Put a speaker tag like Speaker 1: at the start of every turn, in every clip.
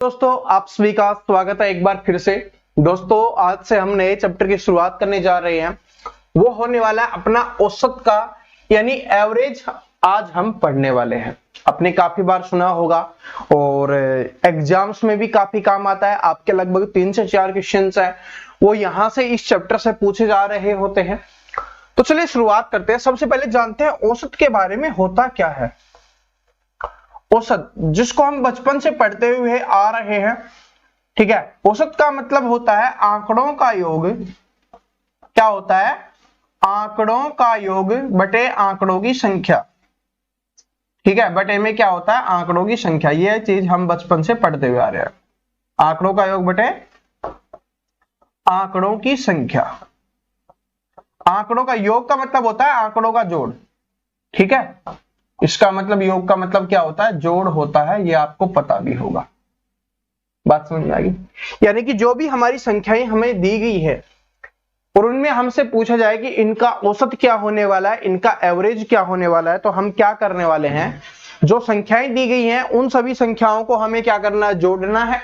Speaker 1: दोस्तों आप सभी का स्वागत है एक बार फिर से। दोस्तों आज से हम नए चैप्टर की शुरुआत करने जा रहे हैं, वो होने वाला है अपना औसत का यानी एवरेज। आज हम पढ़ने वाले हैं। आपने काफी बार सुना होगा और एग्जाम्स में भी काफी काम आता है। आपके लगभग 3 से 4 क्वेश्चंस है वो यहां से इस चैप्टर से पूछे जा रहे होते हैं। तो चलिए शुरुआत करते हैं। सबसे पहले जानते हैं औसत के बारे में होता क्या है। औसत जिसको हम बचपन से पढ़ते हुए आ रहे हैं, ठीक है। औसत का मतलब होता है आंकड़ों का योग। क्या होता है? आंकड़ों का योग बटे आंकड़ों की संख्या, ठीक है। बटे में क्या होता है? आंकड़ों की संख्या। यह चीज हम बचपन से पढ़ते हुए आ रहे हैं। आंकड़ों का योग बटे आंकड़ों की संख्या। आंकड़ों का योग का मतलब होता है आंकड़ों का जोड़, ठीक है। इसका मतलब योग का मतलब क्या होता है? जोड़ होता है। ये आपको पता भी होगा। बात समझ में आएगी? यानी कि जो भी हमारी संख्याएं हमें दी गई है और उनमें हमसे पूछा जाए कि इनका औसत क्या होने वाला है, इनका एवरेज क्या होने वाला है, तो हम क्या करने वाले हैं? जो संख्याएं दी गई हैं उन सभी संख्याओं को हमें क्या करना है? जोड़ना है।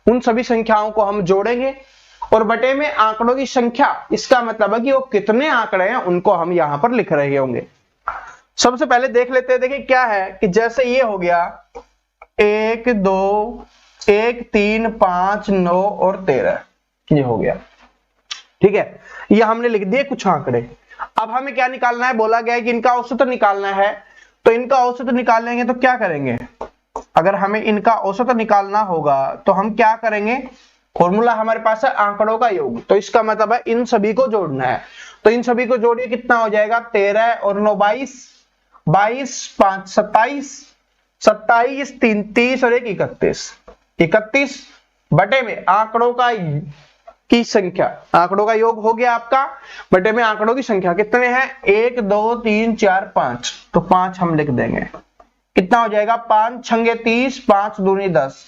Speaker 1: उन सभी संख्याओं को हम जोड़ेंगे और बटे में आंकड़ों की संख्या। इसका मतलब है कि वो कितने आंकड़े हैं उनको हम यहां पर लिख रहे होंगे। सबसे पहले देख लेते हैं। देखिए क्या है कि जैसे ये हो गया 1 2 1 3 5 9 और 13, ये हो गया, ठीक है। ये हमने लिख दिए कुछ आंकड़े। अब हमें क्या निकालना है? बोला गया है कि इनका औसत निकालना है। तो इनका औसत निकालेंगे तो क्या करेंगे? अगर हमें इनका औसत निकालना होगा तो हम क्या करेंगे? फॉर्मूला हमारे पास है आंकड़ों का योग। तो इसका मतलब है इन सभी को जोड़ना है। तो इन सभी को जोड़िए, कितना हो जाएगा? 13 और 9 22, 22 5 27, 27 3 30 और 1 31, 31 बटे में आंकड़ों का की संख्या। आंकड़ों का योग हो गया आपका, बटे में आंकड़ों की संख्या। कितने हैं? 1 2 3 4 5। तो 5 हम लिख देंगे। कितना हो जाएगा? 5 छंगे 30, 5 दूनी 10,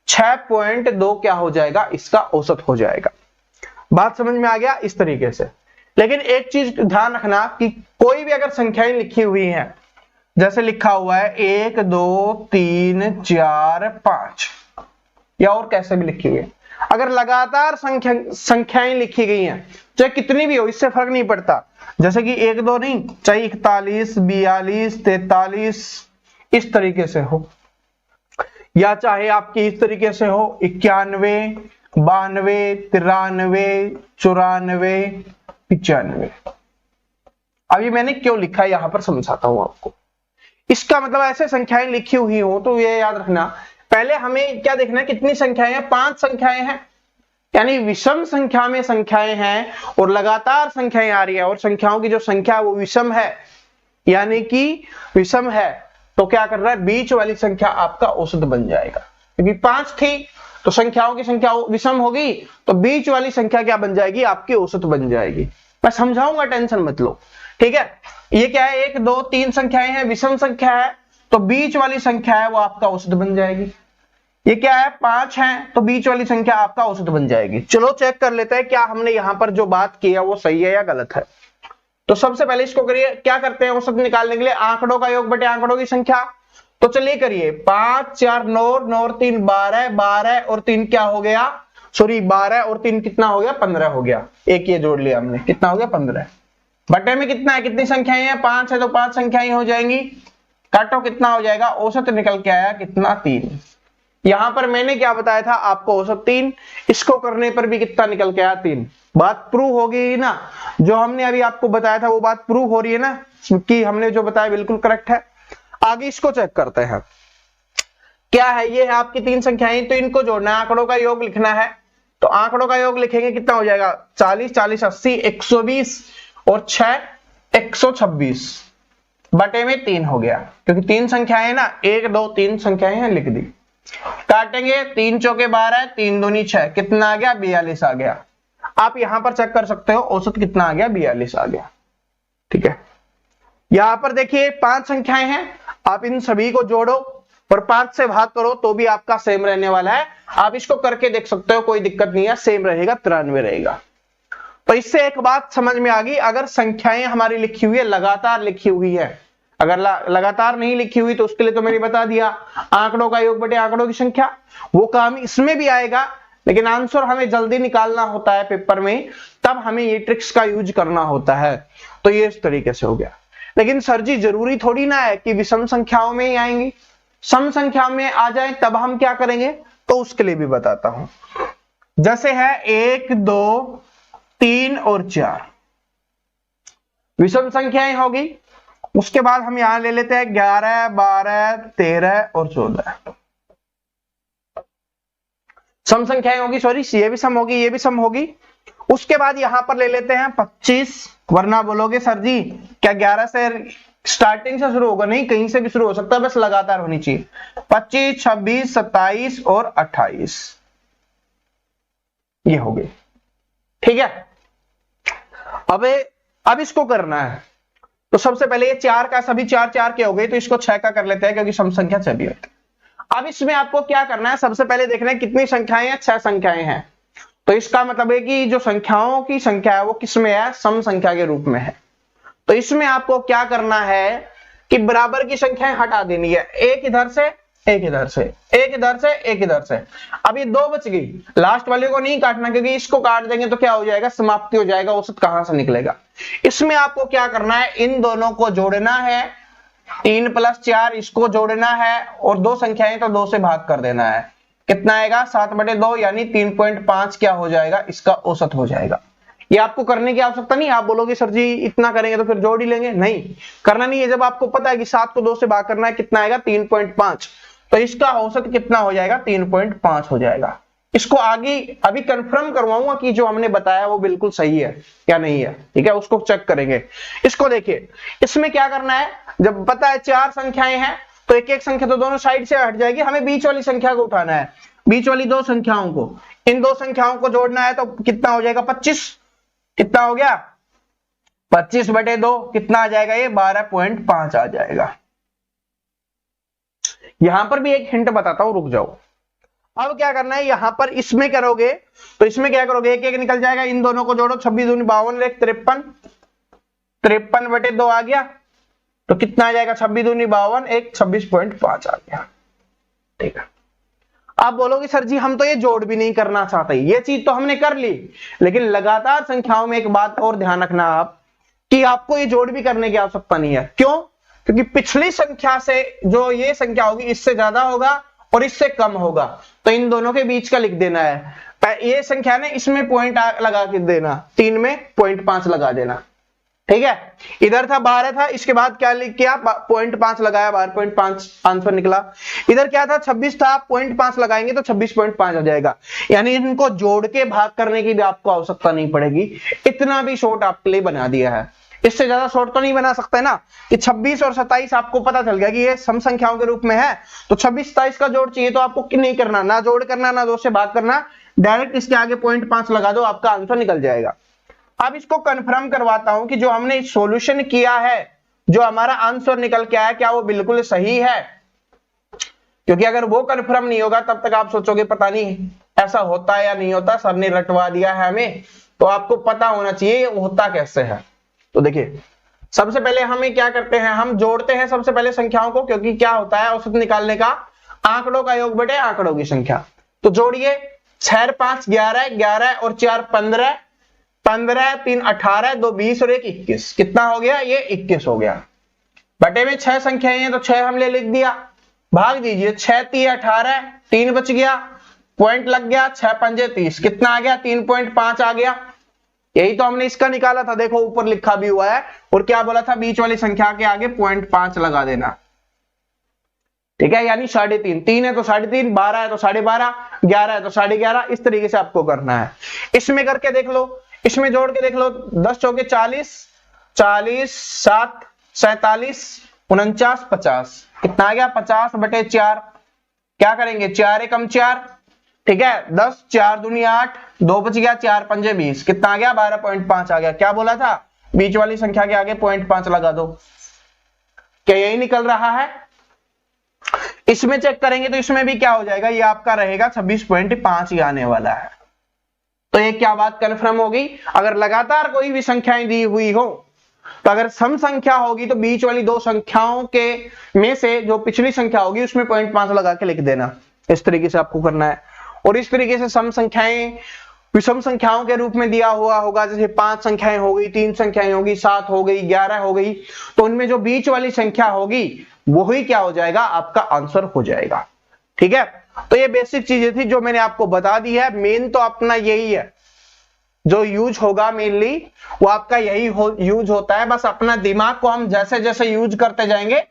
Speaker 1: 6.2 क्या हो जाएगा? इसका औसत हो जाएगा। बात समझ में आ गया? इस तरीके से। लेकिन एक चीज ध्यान रखना कि कोई भी अगर संख्याएं लिखी हुई हैं, जैसे लिखा हुआ है 1 2 3 4 5 या और कैसे भी लिखी हुई है, अगर लगातार संख्याएं लिखी गई हैं, चाहे कितनी भी हो, इससे फर्क नहीं पड़ता। जैसे कि 1 2 नहीं, चाहे 41 42 43 इस तरीके से हो, या चाहे आपकी इस तरीके से हो 91 92 93 94 95। अभी मैंने क्यों लिखा है यहां पर समझाता हूं आपको। इसका मतलब ऐसे संख्याएं लिखी हुई हो तो ये याद रखना, पहले हमें क्या देखना है? कितनी संख्याएं हैं? 5 संख्याएं हैं, यानी विषम संख्या में संख्याएं हैं और लगातार संख्याएं आ रही है और संख्याओं की जो संख्या है वो विषम है, यानी कि विषम है। तो क्या कर रहा है? बीच वाली संख्या आपका औसत बन जाएगा। क्योंकि 5 थी तो संख्याओं की संख्या विषम होगी, तो बीच वाली संख्या क्या बन जाएगी? आपकी औसत बन जाएगी। मैं समझाऊंगा, टेंशन मत लो, ठीक है। ये क्या है? 1 2 3 संख्याएं हैं, विषम संख्या है, तो बीच वाली संख्या है वो आपका औसत बन जाएगी। ये क्या है? 5 है, तो बीच वाली संख्या आपका औसत बन जाएगी। चलो चेक कर लेते हैं क्या हमने यहां पर जो बात की है वो सही है या गलत है। तो सबसे पहले इसको करिए, क्या करते हैं औसत निकालने के लिए? आंकड़ों का योग बटे आंकड़ों की संख्या। तो चलिए करिए, 5 4 9 9 और 3 12, 12 और 3 क्या हो गया? सॉरी 12 और 3 कितना हो गया? 15 हो गया। एक ये जोड़ लिया हमने, कितना हो गया? 15। बटे में कितना है? कितनी संख्याएं हैं? 5 है तो 5 संख्याएं हो जाएंगी। काटो, कितना हो जाएगा? औसत निकल के आया कितना? 3। यहां पर मैंने क्या बताया था आपको? औसत 3। इसको करने पर भी कितना निकल के आया? 3। बात प्रूव हो गई ना? जो हमने अभी आपको बताया था वो बात प्रूव हो रही है ना कि हमने जो बताया बिल्कुल करेक्ट है। आगे इसको चेक करते हैं। क्या है? ये है आपकी 3 संख्याएं, तो इनको जोड़ना है, आंकड़ों का योग लिखना है। तो आंकड़ों का योग लिखेंगे, कितना हो जाएगा? 40 40 80 120 और 6 126 बटे में 3 हो गया। क्योंकि 3 संख्याएं ना, 1 2 3 संख्याएं हैं, लिख दी। काटेंगे, 3 चौके 12, 3 दूनी 6, कितना आ गया? 42 आ गया। आप यहां पर चेक कर सकते हो औसत कितना आ गया? 42 आ गया, ठीक है। यहां पर देखिए 5 संख्याएं हैं, आप इन सभी को जोड़ो और 5 से भाग करो तो भी आपका सेम रहने वाला है। आप इसको करके देख सकते हो, कोई दिक्कत नहीं है, सेम रहेगा, 93 रहेगा। तो इससे एक बात समझ में आ गई, अगर संख्याएं हमारी लिखी हुई है, लगातार लिखी हुई है, अगर लगातार नहीं लिखी हुई तो उसके लिए तो मैंने बता दिया, आंकड़ों का योग बटे आंकड़ों की संख्या। वो काम इसमें भी आएगा, लेकिन आंसर हमें जल्दी निकालना होता है पेपर में, तब हमें ये ट्रिक्स का यूज करना होता है। तो ये इस तरीके से हो गया। लेकिन सर जी जरूरी थोड़ी ना है कि विषम संख्याओं में ही आएंगी, सम संख्या में आ जाए तब हम क्या करेंगे, तो उसके लिए भी बताता हूं। जैसे है 1, 2, 3 और 4 विषम संख्याएं होगी। उसके बाद हम यहां ले लेते हैं 11, 12, 13 और 14 सम संख्याएं होगी, सॉरी ये भी सम होगी, ये भी सम होगी। उसके बाद यहां पर ले लेते हैं 25, वरना बोलोगे सर जी क्या 11 से स्टार्टिंग से शुरू होगा, नहीं कहीं से भी शुरू हो सकता है, बस लगातार होनी चाहिए। 25, 26, 27 और 28 ये हो गए, ठीक है। अब इसको करना है, तो सबसे पहले ये 4 का सभी 4 4 के हो गए, तो इसको 6 का कर लेते हैं क्योंकि सम संख्या 6 भी होती है। अब इसमें आपको क्या करना है, सबसे पहले देखना है कितनी संख्याएं हैं, 6 संख्याएं हैं। तो इसका मतलब है कि जो संख्याओं की संख्या है वो किसमें है, सम संख्या के रूप में है। तो इसमें आपको क्या करना है कि बराबर की संख्याएं हटा देनी है, एक इधर से एक इधर से, एक इधर से एक इधर से। अब ये 2 बच गई, लास्ट वाले को नहीं काटना क्योंकि इसको काट देंगे तो क्या हो जाएगा, समाप्ति हो जाएगा, औसत कहां से निकलेगा। इसमें आपको क्या करना है, इन दोनों को जोड़ना है, 3 + 4 इसको जोड़ना है, और 2 संख्याएं तो 2 से भाग कर देना है। कितना आएगा, 7/2 यानी 3.5 क्या हो जाएगा, इसका औसत हो जाएगा। ये आपको करने की आवश्यकता नहीं, आप बोलोगे सर जी इतना करेंगे तो फिर जोड़ ही लेंगे, नहीं करना नहीं है। जब आपको पता है कि 7 को 2 से भाग करना है, कितना आएगा 3.5, तो इसका औसत कितना हो जाएगा, 3.5 हो जाएगा। इसको आगे अभी कंफर्म करवाऊंगा कि जो हमने बताया वो बिल्कुल सही है या नहीं है, ठीक है, उसको चेक करेंगे। इसको देखिए, इसमें क्या करना है, जब पता है 4 संख्याएं हैं तो एक एक संख्या तो दोनों साइड से हट जाएगी, हमें बीच वाली संख्या को उठाना है, बीच वाली 2 संख्याओं को, इन 2 संख्याओं को जोड़ना है। तो कितना हो जाएगा, 25, कितना हो गया 25/2, कितना आ जाएगा, ये 12.5 आ जाएगा। यहां पर भी एक हिंट बताता हूं, रुक जाओ। अब क्या करना है, यहां पर इसमें करोगे तो इसमें क्या करोगे, एक एक निकल जाएगा, इन दोनों को जोड़ो, 26 दूनी 52, 53, 53/2 आ गया, तो कितना आ जाएगा, 26 दूनी 52, 26.5 आ गया, ठीक है। आप बोलोगे सर जी हम तो ये जोड़ भी नहीं करना चाहते, ये चीज तो हमने कर ली, लेकिन लगातार संख्याओं में एक बात और ध्यान रखना आप, कि आपको ये जोड़ भी करने की आवश्यकता नहीं है। क्यों, क्योंकि पिछली संख्या से जो ये संख्या होगी इससे ज्यादा होगा और इससे कम होगा, तो इन दोनों के बीच का लिख देना है। ये संख्या ने इसमें पॉइंट लगा के देना, 3 में 0.5 लगा देना, ठीक है। इधर था 12 था, इसके बाद क्या लिख किया, 0.5 लगाया, 12.5 आंसर निकला। इधर क्या था, 26 था, 0.5 लगाएंगे तो 26.5 आ जाएगा। यानी इनको जोड़ के भाग करने की भी आपको आवश्यकता नहीं पड़ेगी। इतना भी शॉर्ट आपके लिए बना दिया है, इससे ज्यादा शॉर्ट तो नहीं बना सकते ना, कि 26 और 27 आपको पता चल गया कि ये सम संख्याओं के रूप में है, तो 26-27 का जोड़ चाहिए तो आपको नहीं करना, ना जोड़ करना ना 2 से भाग करना, डायरेक्ट इसके आगे 0.5 लगा दो, आपका आंसर निकल जाएगा। अब इसको कंफर्म करवाता हूं कि जो हमने सॉल्यूशन किया है, जो हमारा आंसर निकल के आया, क्या वो बिल्कुल सही है। क्योंकि अगर वो कंफर्म नहीं होगा तब तक आप सोचोगे पता नहीं ऐसा होता है या नहीं होता, सर ने रटवा दिया है हमें, तो आपको पता होना चाहिए होता कैसे है। तो देखिए, सबसे पहले हमें क्या करते हैं, हम जोड़ते हैं सबसे पहले संख्याओं को, क्योंकि क्या होता है औसत निकालने का, आंकड़ों का योग बटे आंकड़ों की संख्या। तो जोड़िए, 6 5 11, 11 और 4 15, 15 3 18, 2 20 और 1 21, कितना हो गया, ये 21 हो गया। बटे में 6 संख्याएं हैं तो 6 हमने लिख दिया, भाग दीजिए, 6 3 18, 3 बच गया, पॉइंट लग गया, 6 5 30, कितना आ गया, 3.5 आ गया। यही तो हमने इसका निकाला था, देखो ऊपर लिखा भी हुआ है, और क्या बोला था, बीच वाली संख्या के आगे 0.5 लगा देना, ठीक है। यानी 3.5, 3 है तो 3.5, 12 है तो 12.5, 11 है तो 11.5, इस तरीके से आपको करना है। इसमें करके देख लो, इसमें जोड़ के देख लो, 10 चौके 40, 40 7 47, 49 50, कितना आ गया, 50/4। क्या करेंगे, 4 एकम 4, ठीक है, 10 4 दूनी 8, 2 बच गया, 4 5 20, कितना आ गया, 12.5 आ गया। क्या बोला था, बीच वाली संख्या के आगे 0.5 लगा दो। क्या यही निकल रहा है। इसमें चेक करेंगे तो इसमें भी क्या हो जाएगा, ये आपका रहेगा 26.5 ही आने वाला है। तो ये क्या बात कन्फर्म होगी, अगर लगातार कोई भी संख्याएं दी हुई हो तो अगर सम संख्या होगी तो बीच वाली दो संख्याओं के में से जो पिछली संख्या होगी उसमें 0.5 लगा के लिख देना। इस तरीके से आपको करना है। और इस तरीके से सम संख्याएं विषम संख्याओं के रूप में दिया हुआ होगा, जैसे 5 संख्याएं हो गई, 3 संख्याएं होगी, 7 हो गई, 11 हो गई, तो उनमें जो बीच वाली संख्या होगी वही क्या हो जाएगा, आपका आंसर हो जाएगा। ठीक है, तो ये बेसिक चीजें थी जो मैंने आपको बता दी है। मेन तो अपना यही है, जो यूज होगा मेनली वो आपका यही यूज होता है। बस अपना दिमाग को हम जैसे जैसे यूज करते जाएंगे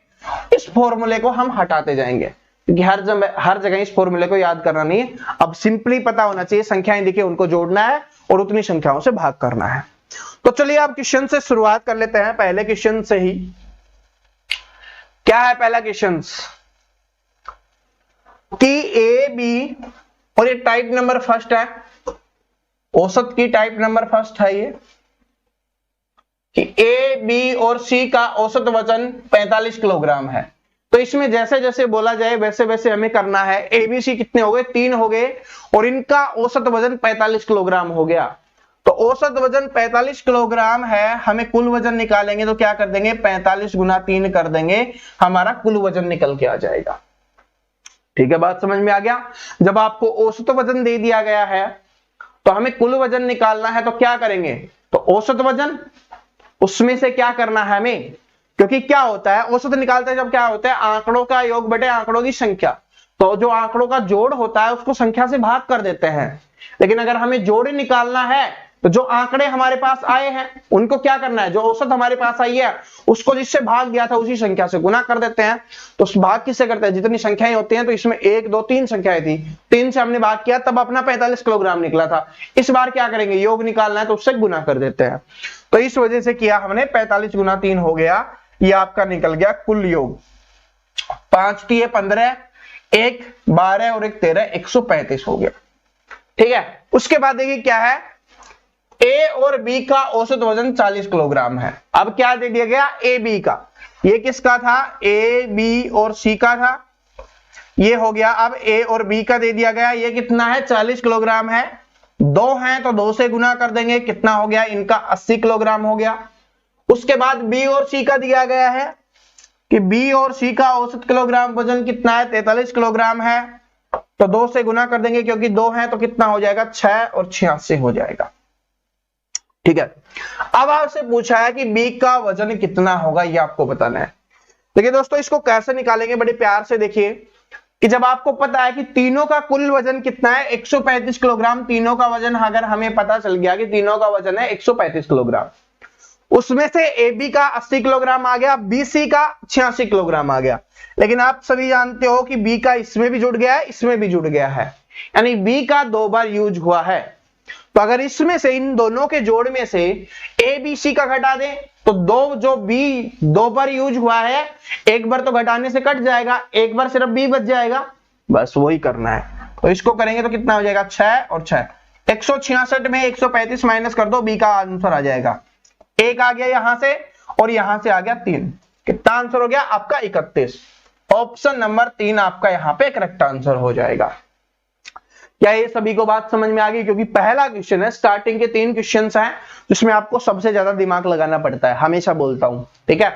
Speaker 1: इस फॉर्मूले को हम हटाते जाएंगे, क्योंकि हर जगह इस फॉर्मूले को याद करना नहीं है। अब सिंपली पता होना चाहिए, संख्याएं दिखे उनको जोड़ना है और उतनी संख्याओं से भाग करना है। तो चलिए आप क्वेश्चन से शुरुआत कर लेते हैं, पहले क्वेश्चन से ही। क्या है पहला क्वेश्चन कि ए बी, और ये टाइप नंबर फर्स्ट है, औसत की टाइप नंबर फर्स्ट है ये, कि ए बी और सी का औसत वजन 45 किलोग्राम है। तो इसमें जैसे जैसे बोला जाए वैसे वैसे हमें करना है। ए बी सी कितने हो गए, 3 हो गए, और इनका औसत वजन 45 किलोग्राम हो गया। तो औसत वजन 45 किलोग्राम है, हमें कुल वजन निकालेंगे तो क्या कर देंगे, 45 गुना 3 कर देंगे, हमारा कुल वजन निकल के आ जाएगा। ठीक है, बात समझ में आ गया। जब आपको औसत वजन दे दिया गया है तो हमें कुल वजन निकालना है, तो क्या करेंगे, तो औसत वजन उसमें से क्या करना है हमें, क्योंकि क्या होता है औसत निकालते हैं जब क्या होता है, आंकड़ों का योग बटे आंकड़ों की संख्या। तो जो आंकड़ों का जोड़ होता है उसको संख्या से भाग कर देते हैं। लेकिन अगर हमें जोड़ निकालना है तो जो आंकड़े हमारे पास आए हैं उनको क्या करना है, जो औसत हमारे पास आई है उसको जिससे भाग गया था उसी संख्या से गुना कर देते हैं। तो उस भाग किससे करते हैं, जितनी संख्याएं होती हैं, तो इसमें 1 2 3 संख्याएं थी, 3 से हमने भाग किया तब अपना 45 किलोग्राम निकला था। इस बार क्या करेंगे, योग निकालना है तो उससे गुना कर देते हैं। तो इस वजह से किया हमने, 45 गुना 3 हो गया, ये आपका निकल गया कुल योग। 5 3 15, 1 12 और 1 13, 135 हो गया। ठीक है, उसके बाद देखिए क्या है, ए और बी का औसत वजन 40 किलोग्राम है। अब क्या दे दिया गया, ए बी का, ये किसका था, ए बी और सी का था, ये हो गया। अब ए और बी का दे दिया गया, ये कितना है, 40 किलोग्राम है। 2 हैं तो 2 से गुना कर देंगे, कितना हो गया, इनका 80 किलोग्राम हो गया। उसके बाद बी और सी का दिया गया है कि बी और सी का औसत किलोग्राम वजन कितना है, 43 किलोग्राम है। तो 2 से गुना कर देंगे, क्योंकि 2 हैं तो कितना हो जाएगा, 6 और 86 हो जाएगा। ठीक है, अब आपसे पूछा है कि बी का वजन कितना होगा, ये आपको बताना है। देखिए दोस्तों, इसको कैसे निकालेंगे, बड़े प्यार से देखिए कि जब आपको पता है कि तीनों का कुल वजन कितना है, 135 किलोग्राम, तीनों का वजन अगर हमें पता चल गया कि तीनों का वजन है 135 किलोग्राम, उसमें से ए बी का 80 किलोग्राम आ गया, बी सी का 86 किलोग्राम आ गया। लेकिन आप सभी जानते हो कि बी का इसमें भी जुड़ गया है, इसमें भी जुड़ गया है, यानी बी का 2 बार यूज हुआ है। तो अगर इसमें से, इन दोनों के जोड़ में से ए बी सी का घटा दें तो 2 जो बी 2 बार यूज हुआ है, एक बार तो घटाने से कट जाएगा, एक बार सिर्फ बी बच जाएगा, बस वही करना है। तो इसको करेंगे तो कितना हो जाएगा, 6 और 6, 166 में 135 माइनस कर दो, बी का आंसर आ जाएगा। एक आ गया यहां से और यहां से आ गया 3, कितना आंसर हो गया आपका, 31। ऑप्शन नंबर 3 आपका यहां पे करेक्ट आंसर हो जाएगा। क्या ये सभी को बात समझ में आ गई, क्योंकि पहला क्वेश्चन है, स्टार्टिंग के 3 क्वेश्चंस हैं जिसमें आपको सबसे ज्यादा दिमाग लगाना पड़ता है, हमेशा बोलता हूं। ठीक है,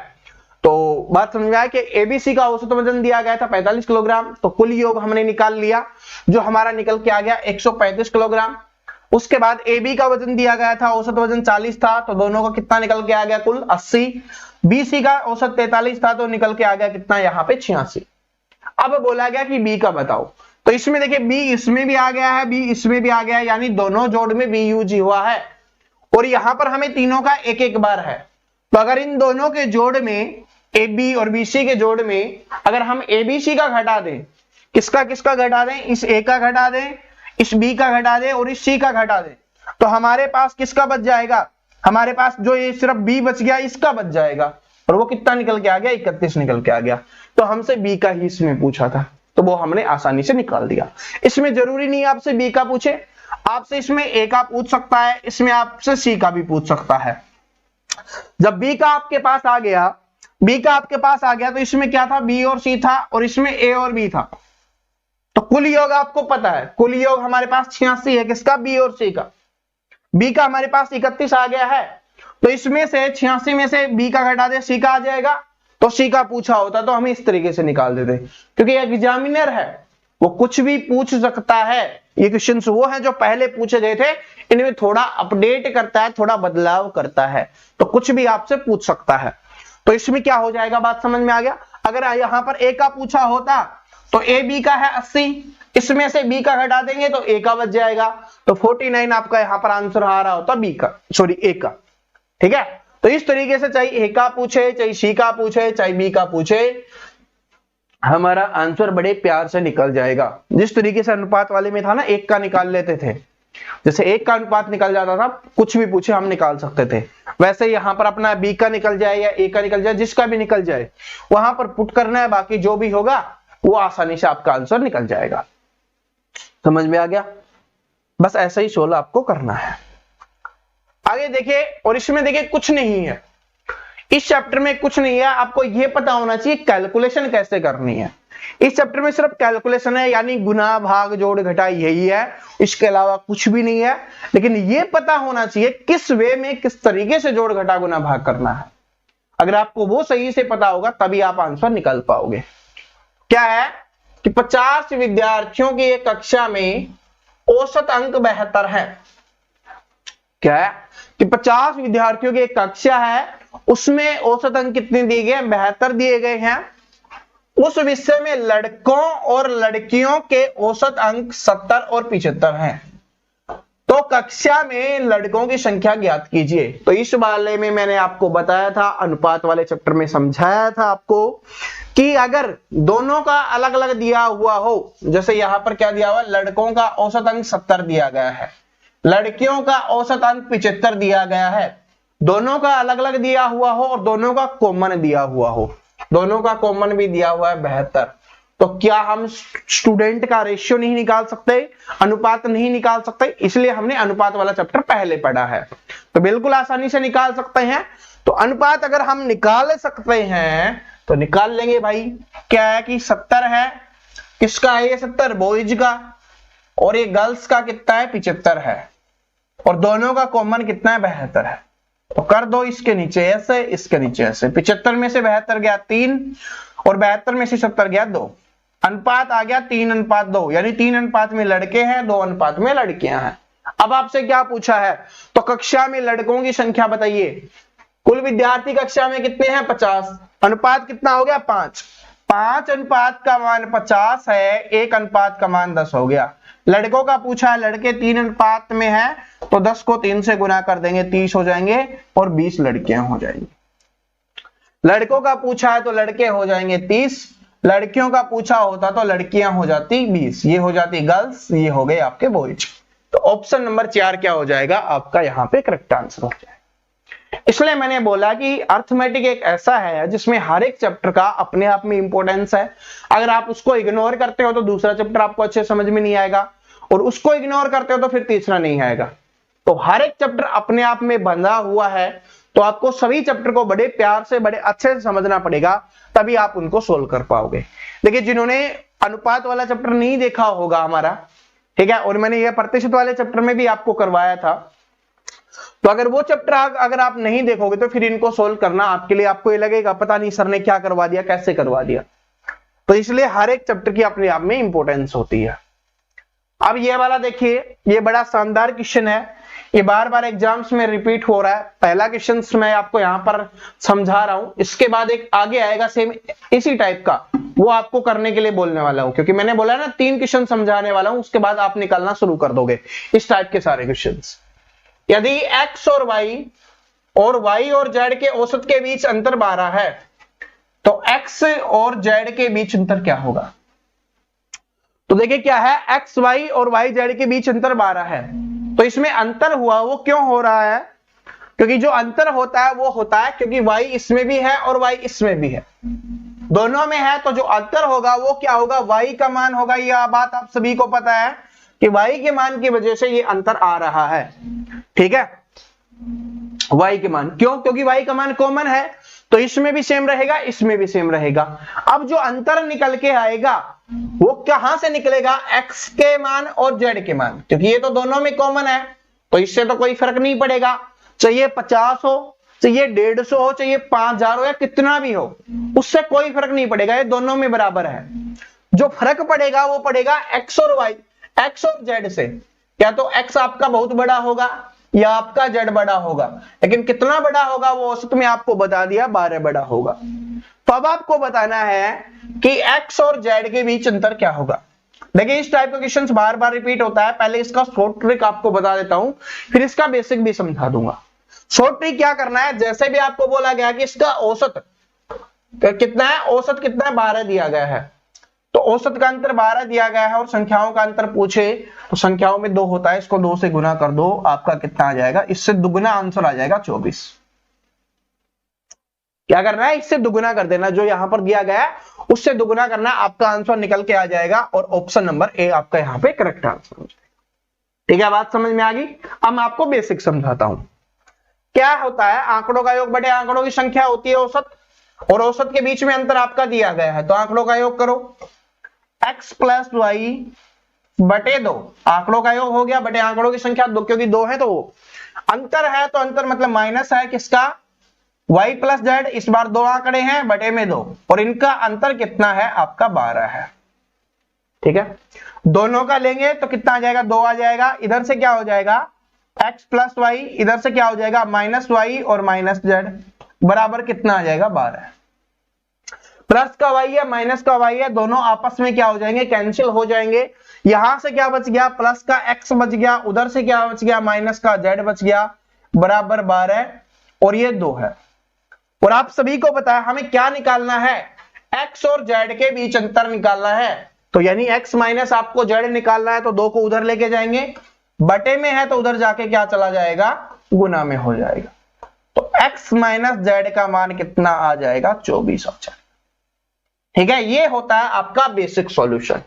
Speaker 1: तो बात समझ में आया कि एबीसी का औसत वजन दिया गया था 45 किलोग्राम, तो कुल योग हमने निकाल लिया, जो हमारा निकल के आ गया 135 किलोग्राम। उसके बाद ए बी का वजन दिया गया था, औसत वजन 40 था, तो दोनों का कितना निकल के आ गया, कुल 80। बी सी का औसत 43 था, तो निकल के आ गया कितना, यहाँ पे 86। अब बोला गया कि बी का बताओ, तो इसमें देखिए बी इसमें भी आ गया है, बी इसमें भी आ गया है, यानी दोनों जोड़ में बी यूज हुआ है, और यहां पर हमें तीनों का एक एक बार है। तो अगर इन दोनों के जोड़ में, ए बी और बी सी के जोड़ में अगर हम ए बी सी का घटा दें, किसका किसका घटा दें, इस ए का घटा दें, इस बी का घटा दें और इस सी का घटा दें, तो हमारे पास किसका बच जाएगा, हमारे पास जो ये सिर्फ बी बच गया इसका बच जाएगा, और वो कितना निकल के आ गया, 31 निकल के आ गया। तो हमसे बी का ही इसमें पूछा था, तो वो हमने आसानी से निकाल दिया। इसमें जरूरी नहीं आपसे बी का पूछे, आपसे इसमें ए का पूछ सकता है, इसमें आपसे सी का भी पूछ सकता है। जब बी का आपके पास आ गया, बी का आपके पास आ गया, तो इसमें क्या था, बी और सी था, और इसमें ए और बी था। तो कुल योग आपको पता है, कुल योग हमारे पास 86 है, किसका, बी और सी का। बी का हमारे पास 31 आ गया है, तो इसमें से 86 में से बी का घटा दे, सी का आ जाएगा। तो सी का पूछा होता तो हम इस तरीके से निकाल देते, क्योंकि एग्जामिनर है वो कुछ भी पूछ सकता है। ये क्वेश्चंस वो हैं जो पहले पूछे गए थे, इनमें थोड़ा अपडेट करता है, थोड़ा बदलाव करता है, तो कुछ भी आपसे पूछ सकता है। तो इसमें क्या हो जाएगा, बात समझ में आ गया। अगर यहां पर ए का पूछा होता तो ए बी का है 80, इसमें से बी का घटा देंगे तो ए का बच जाएगा, तो 49 आपका यहां पर आंसर आ रहा होता बी का, सॉरी ए का। ठीक है, तो इस तरीके से चाहे ए का पूछे, चाहे सी का पूछे, चाहे बी का पूछे, हमारा आंसर बड़े प्यार से निकल जाएगा। जिस तरीके से अनुपात वाले में था ना, एक का निकाल लेते थे, जैसे एक का अनुपात निकल जाता था, कुछ भी पूछे हम निकाल सकते थे, वैसे यहां पर अपना बी का निकल जाए या ए का निकल जाए, जिसका भी निकल जाए वहां पर पुट करना है, बाकी जो भी होगा वो आसानी से आपका आंसर निकल जाएगा। समझ में आ गया? बस ऐसा ही सोल्व आपको करना है। आगे देखिए, और इसमें देखिए कुछ नहीं है, इस चैप्टर में कुछ नहीं है, आपको यह पता होना चाहिए कैलकुलेशन कैसे करनी है। इस चैप्टर में सिर्फ कैलकुलेशन है, यानी गुना भाग जोड़ घटा यही है, इसके अलावा कुछ भी नहीं है। लेकिन यह पता होना चाहिए किस वे में, किस तरीके से जोड़ घटा गुना भाग करना है। अगर आपको वो सही से पता होगा तभी आप आंसर निकाल पाओगे। क्या है कि 50 विद्यार्थियों की एक कक्षा में औसत अंक 72 है। क्या है कि 50 विद्यार्थियों की एक कक्षा है, उसमें औसत अंक कितने दिए गए? 72 दिए गए हैं। उस विषय में लड़कों और लड़कियों के औसत अंक 70 और 75 हैं। तो कक्षा में लड़कों की संख्या ज्ञात कीजिए। तो इस वाले में मैंने आपको बताया था, अनुपात वाले चैप्टर में समझाया था आपको कि अगर दोनों का अलग अलग दिया हुआ हो, जैसे यहां पर क्या दिया हुआ, लड़कों का औसत अंक 70 दिया गया है, लड़कियों का औसत अंक 75 दिया गया है, दोनों का अलग अलग दिया हुआ हो और दोनों का कॉमन दिया हुआ हो, दोनों का कॉमन भी दिया हुआ है 72, तो क्या हम स्टूडेंट का रेशियो नहीं निकाल सकते, अनुपात नहीं निकाल सकते? इसलिए हमने अनुपात वाला चैप्टर पहले पढ़ा है, तो बिल्कुल आसानी से निकाल सकते हैं। तो अनुपात अगर हम निकाल सकते हैं तो निकाल लेंगे भाई। क्या है कि 70 है, किसका है ये 70? बॉयज का, और ये गर्ल्स का कितना है? 75 है, और दोनों का कॉमन कितना है? 72 है। तो कर दो इसके नीचे ऐसे, इसके नीचे ऐसे, 75 में से 72 गया 3, और 72 में से 70 गया 2, अनुपात आ गया 3:2, यानी 3 अनुपात में लड़के हैं, 2 अनुपात में लड़कियां हैं। अब आपसे क्या पूछा है, तो कक्षा में लड़कों की संख्या बताइए। कुल विद्यार्थी कक्षा में कितने हैं? 50, अनुपात कितना हो गया? 5, 5 अनुपात का मान 50 है, 1 अनुपात का मान 10 हो गया। लड़कों का पूछा है, लड़के 3 अनुपात में हैं, तो 10 को 3 से गुना कर देंगे, 30 हो जाएंगे, और 20 लड़कियां हो जाएंगी। लड़कों का पूछा है तो लड़के हो जाएंगे 30, लड़कियों का पूछा होता तो लड़कियां हो जाती 20, ये हो जाती गर्ल्स, ये हो गए आपके बॉयज। तो ऑप्शन नंबर 4 क्या हो जाएगा आपका, यहां पे करेक्ट आंसर हो जाएगा। इसलिए मैंने बोला कि अर्थमेटिक एक ऐसा है जिसमें हर एक चैप्टर का अपने आप में इंपॉर्टेंस है। अगर आप उसको इग्नोर करते हो तो दूसरा चैप्टर आपको अच्छे समझ में नहीं आएगा, और उसको इग्नोर करते हो तो फिर तीसरा नहीं आएगा। तो हर एक चैप्टर अपने आप में बंधा हुआ है, तो आपको सभी चैप्टर को बड़े प्यार से, बड़े अच्छे से समझना पड़ेगा, तभी आप उनको सोल्व कर पाओगे। देखिए, जिन्होंने अनुपात वाला चैप्टर नहीं देखा होगा हमारा, ठीक है, और मैंने ये प्रतिशत वाले चैप्टर में भी आपको करवाया था, तो अगर वो चैप्टर अगर आप नहीं देखोगे तो फिर इनको सोल्व करना आपके लिए, आपको ये लगेगा पता नहीं सर ने क्या करवा दिया, कैसे करवा दिया। तो इसलिए हर एक चैप्टर की अपने आप में इंपॉर्टेंस होती है। अब ये वाला देखिए, ये बड़ा शानदार क्वेश्चन है, ये बार बार एग्जाम्स में रिपीट हो रहा है। पहला क्वेश्चन मैं आपको यहां पर समझा रहा हूं, इसके बाद एक आगे आएगा सेम इसी टाइप का, वो आपको करने के लिए बोलने वाला हूं, क्योंकि मैंने बोला ना 3 क्वेश्चन समझाने वाला हूं, उसके बाद आप निकालना शुरू कर दोगे इस टाइप के सारे क्वेश्चन। यदि x और y और z के औसत के बीच अंतर 12 है, तो x और z के बीच अंतर क्या होगा? तो देखिए क्या है, x y और y z के बीच अंतर 12 है, तो इसमें अंतर हुआ वो क्यों हो रहा है? क्योंकि जो अंतर होता है वो होता है क्योंकि y इसमें भी है और y इसमें भी है, दोनों में है, तो जो अंतर होगा वो क्या होगा? y का मान होगा। यह बात आप सभी को पता है कि y के मान की वजह से ये अंतर आ रहा है, ठीक है, y के मान, क्यों? क्योंकि y का मान कॉमन है, तो इसमें भी सेम रहेगा, इसमें भी सेम रहेगा। अब जो अंतर निकल के आएगा वो कहां से निकलेगा? x के मान और z के मान, क्योंकि ये तो दोनों में कॉमन है, तो इससे तो कोई फर्क नहीं पड़ेगा। चाहिए 50 हो, चाहिए 150 हो, चाहिए 5000 हो, या कितना भी हो, उससे कोई फर्क नहीं पड़ेगा, ये दोनों में बराबर है। जो फर्क पड़ेगा वो पड़ेगा एक्स और वाई, एक्स और जेड से। या तो एक्स आपका बहुत बड़ा होगा या आपका जेड बड़ा होगा, लेकिन कितना बड़ा होगा वो औसत में आपको बता दिया, 12 बड़ा होगा। तो अब आपको बताना है कि एक्स और जेड के बीच अंतर क्या होगा। देखिए इस टाइप का क्वेश्चन बार बार रिपीट होता है, पहले इसका शॉर्ट ट्रिक आपको बता देता हूं, फिर इसका बेसिक भी समझा दूंगा। शॉर्ट ट्रिक क्या करना है, जैसे भी आपको बोला गया कि इसका औसत कितना है, औसत कितना है, 12 दिया गया है, तो औसत का अंतर 12 दिया गया है और संख्याओं का अंतर पूछे तो संख्याओं में 2 होता है, इसको 2 से गुना कर दो, आपका कितना आ जाएगा, इससे दुगुना आंसर आ जाएगा 24। क्या करना है, इससे दुगुना कर देना, जो यहां पर दिया गया है उससे दुगुना करना, आपका आंसर निकल के आ जाएगा और ऑप्शन नंबर ए आपका यहां पे करेक्ट आंसर हो जाएगा। ठीक है, बात समझ में आ गई। अब मैं आपको बेसिक समझाता हूं क्या होता है। आंकड़ों का योग बटे आंकड़ों की संख्या होती है औसत, और औसत के बीच में अंतर आपका दिया गया है, तो आंकड़ों का योग करो, x प्लस वाई बटे 2, आंकड़ों का योग हो गया बटे आंकड़ों की संख्या 2, क्योंकि 2 है तो वो अंतर है, तो अंतर मतलब माइनस है किसका, y प्लस जेड, इस बार 2 आंकड़े हैं बटे में 2, और इनका अंतर कितना है आपका 12 है। ठीक है, दोनों का लेंगे तो कितना आ जाएगा, 2 आ जाएगा, इधर से क्या हो जाएगा x प्लस वाई, इधर से क्या हो जाएगा माइनस वाई और माइनस जेड, बराबर कितना आ जाएगा 12। प्लस का वाई है माइनस का वाई है, दोनों आपस में क्या हो जाएंगे, कैंसिल हो जाएंगे। यहां से क्या बच गया, प्लस का x बच गया, उधर से क्या बच गया, माइनस का z बच गया, बराबर 12, और ये 2 है। और आप सभी को पता है हमें क्या निकालना है, x और z के बीच अंतर निकालना है, तो यानी x माइनस आपको z निकालना है, तो 2 को उधर लेके जाएंगे, बटे में है तो उधर जाके क्या चला जाएगा, गुना में हो जाएगा, तो x माइनस जेड का मान कितना आ जाएगा, 24 आ जाएगा। ठीक है, ये होता है आपका बेसिक सॉल्यूशन,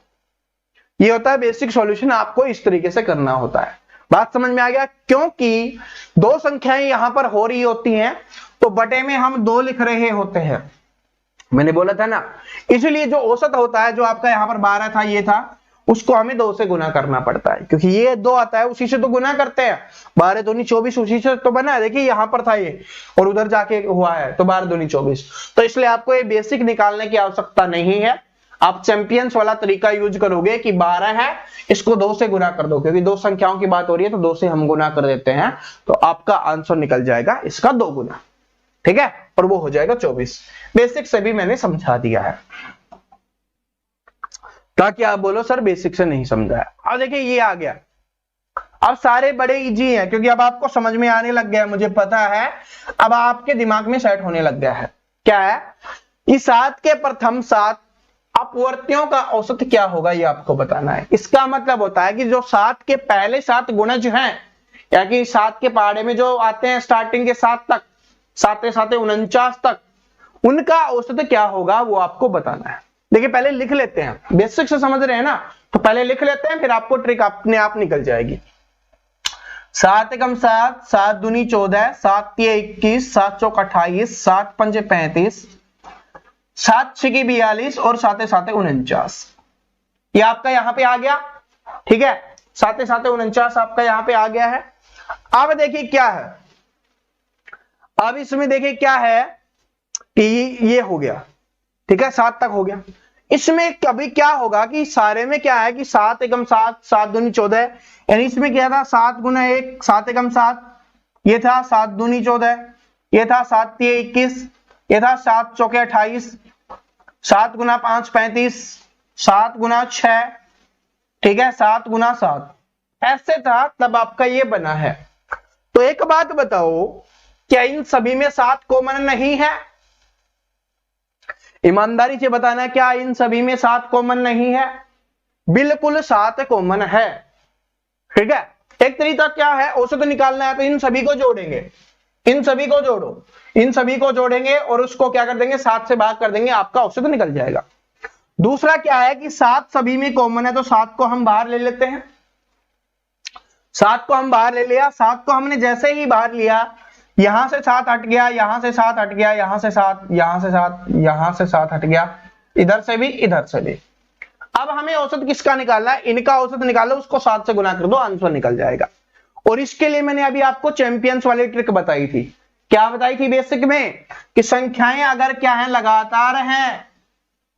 Speaker 1: ये होता है बेसिक सॉल्यूशन, आपको इस तरीके से करना होता है। बात समझ में आ गया, क्योंकि 2 संख्याएं यहां पर हो रही होती हैं तो बटे में हम 2 लिख रहे होते हैं, मैंने बोला था ना, इसलिए जो औसत होता है, जो आपका यहां पर 12 था ये था, उसको हमें 2 से गुना करना पड़ता है, क्योंकि ये 2 आता है उसी से तो गुना करते हैं, 12 दूनी 24 उसी से तो बना है। देखिए यहां पर था ये और उधर जाके हुआ है, तो 12 दूनी 24, तो इसलिए आपको ये बेसिक निकालने की आवश्यकता नहीं है, आप चैंपियंस वाला तरीका यूज करोगे कि 12 है इसको 2 से गुना कर दो, क्योंकि 2 संख्याओं की बात हो रही है तो 2 से हम गुना कर देते हैं, तो आपका आंसर निकल जाएगा इसका 2 गुना। ठीक है, और वो हो जाएगा 24। बेसिक से भी मैंने समझा दिया है, ताकि आप बोलो सर बेसिक से नहीं समझाया। अब देखिए ये आ गया, अब सारे बड़े इजी हैं, क्योंकि अब आपको समझ में आने लग गया है, मुझे पता है, अब आपके दिमाग में सेट होने लग गया है। क्या है, इस 7 के प्रथम 7 अपवर्तियों का औसत क्या होगा, ये आपको बताना है। इसका मतलब होता है कि जो 7 के पहले 7 गुणज हैं, या कि 7 के पहाड़े में जो आते हैं स्टार्टिंग के 7 तक, 7 7 49 तक, उनका औसत क्या होगा वो आपको बताना है। देखिए पहले लिख लेते हैं, बेसिक से समझ रहे हैं ना, तो पहले लिख लेते हैं, फिर आपको ट्रिक अपने आप निकल जाएगी। 7 एकम 7, 7 दूनी 14, 7 तिया 21, 7 चौक 28, 7 पंजे 35, 7 छिकी 42 और 7 7 49, ये आपका यहां पे आ गया। ठीक है, 7 7 49 आपका यहां पे आ गया है। अब देखिए क्या है, अब इसमें देखिए क्या है कि ये हो गया, ठीक है, 7 तक हो गया। इसमें कभी क्या होगा कि सारे में क्या है कि 7 एकम 7, 7 दूनी 14, यानी इसमें क्या था 7 गुना 1, 7 एकम 7, ये था 7 दूनी 14, ये था 7 तिया 21, ये था 7 चौके 28, 7 गुना 5 35, 7 गुना 6, ठीक है, 7 गुना 7, ऐसे था, तब आपका ये बना है। तो एक बात बताओ, क्या इन सभी में 7 कॉमन नहीं है? ईमानदारी से बताना, क्या इन सभी में 7 कॉमन नहीं है? बिल्कुल 7 कॉमन है। ठीक है, एक तरीका क्या है, औसत निकालना है तो इन सभी को जोड़ेंगे, इन सभी को जोड़ो, इन सभी को जोड़ेंगे और उसको क्या कर देंगे 7 से भाग कर देंगे, आपका औसत निकल जाएगा। दूसरा क्या है कि 7 सभी में कॉमन है, तो 7 को हम बाहर ले लेते हैं, 7 को हम बाहर ले लिया, 7 को हमने जैसे ही बाहर लिया, यहां से 7 हट गया, यहां से 7 हट गया, यहां से 7, यहां से 7, यहां से 7 हट गया, इधर से भी, इधर से भी। अब हमें औसत किसका निकालना है, इनका औसत निकालो, उसको 7 से गुना कर दो, आंसर निकल जाएगा। और इसके लिए मैंने अभी आपको चैंपियंस वाली ट्रिक बताई थी। क्या बताई थी बेसिक में? कि संख्याएं अगर क्या है, लगातार हैं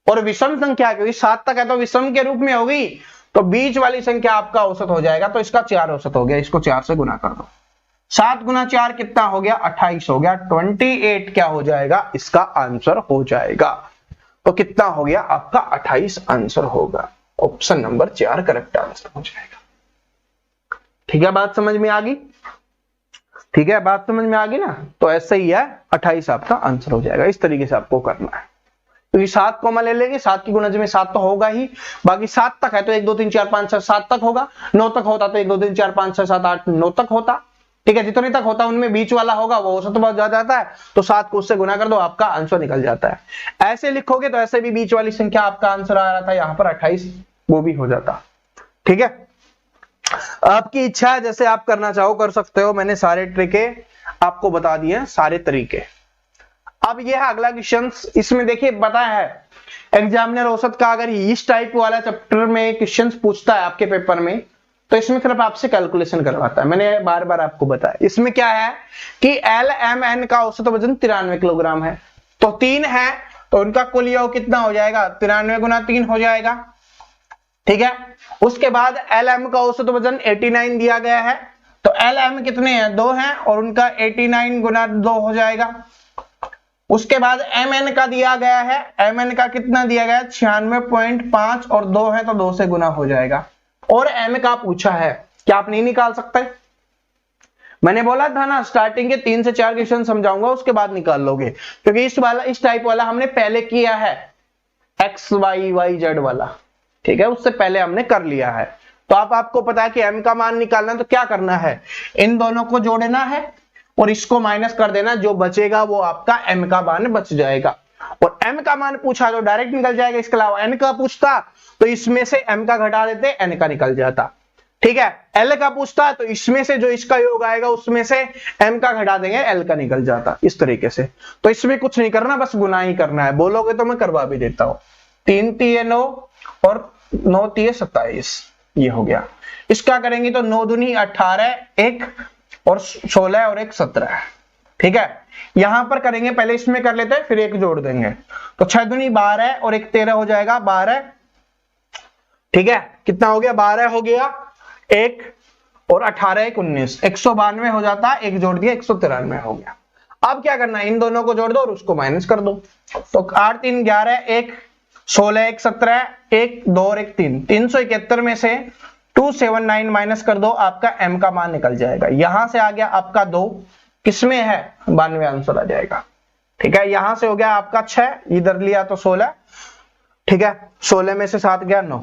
Speaker 1: और विषम संख्या, क्योंकि 7 तक है तो विषम के रूप में होगी, तो बीच वाली संख्या आपका औसत हो जाएगा। तो इसका 4 औसत हो गया, इसको 4 से गुना कर दो। 7 गुना 4 कितना हो गया? 28 हो गया। 28 क्या हो जाएगा? इसका आंसर हो जाएगा। तो कितना हो गया आपका? 28 आंसर होगा। ऑप्शन नंबर 4 करेक्ट आंसर हो जाएगा। ठीक है, बात समझ में आ गई? ठीक है, बात समझ में आ गई ना? तो ऐसे ही है, 28 आपका आंसर हो जाएगा। इस तरीके से आपको करना है। तो ये 7 कॉमा ले लेंगे, 7 की गुणज में 7 तो होगा ही, बाकी 7 तक है तो 1 2 3 4 5 6 7 तक होगा। 9 तक होता तो 1 2 3 4 5 6 7 8 9 तक होता। ठीक है, जितने तक होता उनमें बीच वाला होगा वो औसत बहुत ज्यादा जाता है, तो 7 को उससे गुना कर दो, आपका आंसर निकल जाता है। ऐसे लिखोगे तो ऐसे भी बीच वाली संख्या आपका आंसर आ रहा था यहाँ पर 28, वो भी हो जाता। ठीक है, आपकी इच्छा है, जैसे आप करना चाहो कर सकते हो। मैंने सारे ट्रिके आपको बता दिए हैं, सारे तरीके। अब यह है अगला क्वेश्चन। इसमें देखिए पता है एग्जामिनर औसत का अगर इस टाइप वाला चैप्टर में क्वेश्चन पूछता है आपके पेपर में, तो इसमें सिर्फ आपसे कैलकुलेशन करवाता है। मैंने बार बार आपको बताया। इसमें क्या है कि LMN का औसत वजन 93 किलोग्राम है, तो 3 है तो उनका कुल योग कितना हो जाएगा? 93 गुना 3 हो जाएगा। ठीक है, उसके बाद LM का औसत वजन 89 दिया गया है, तो LM कितने हैं? 2 हैं और उनका 89 गुना 2 हो जाएगा। उसके बाद MN का दिया गया है, MN का कितना दिया गया है? 96.5 और 2 है तो 2 से गुना हो जाएगा। और M का पूछा है, क्या आप नहीं निकाल सकते? मैंने बोला था ना स्टार्टिंग के 3 से 4 क्वेश्चन समझाऊंगा, उसके बाद निकाल लोगे, क्योंकि इस टाइप वाला हमने पहले किया है, XYYZ वाला। ठीक है, उससे पहले हमने कर लिया है। तो आपको पता है कि M का मान निकालना, तो क्या करना है? इन दोनों को जोड़ना है और इसको माइनस कर देना, जो बचेगा वो आपका M का मान बच जाएगा। और M का मान पूछा तो डायरेक्ट निकल जाएगा। इसके अलावा N का पूछता तो इसमें से M का घटा देते, N का निकल जाता। ठीक है, L का पूछता तो इसमें से जो इसका योग आएगा उसमें से M का घटा देंगे, L का निकल जाता। इस तरीके से। तो इसमें कुछ नहीं करना, बस गुना ही करना है। बोलोगे तो मैं करवा भी देता हूं। 3 3 9 और 9 3 27, ये हो गया। इसका करेंगे तो 9 दूनी 18, 1 और 16 और 1 17। ठीक है, यहां पर करेंगे, पहले इसमें कर लेते हैं फिर 1 जोड़ देंगे, तो 6 दूनी 12 और 1 13 हो जाएगा 12। ठीक है, कितना हो गया? 12 हो गया, 1 और 18 1 19, 192 हो जाता है। 1 जोड़ दिया, 193 हो गया। अब क्या करना है? इन दोनों को जोड़ दो और उसको माइनस कर दो। तो 8 3 11, 1 16 1 17, 1 2 और 1 3, 371 में से 279 माइनस कर दो, आपका M का मान निकल जाएगा। यहां से आ गया आपका 2, किसमें है? 92 आंसर आ जाएगा। ठीक है, यहां से हो गया आपका 6, इधर लिया तो 16। ठीक है, 16 में से 7 गया 9,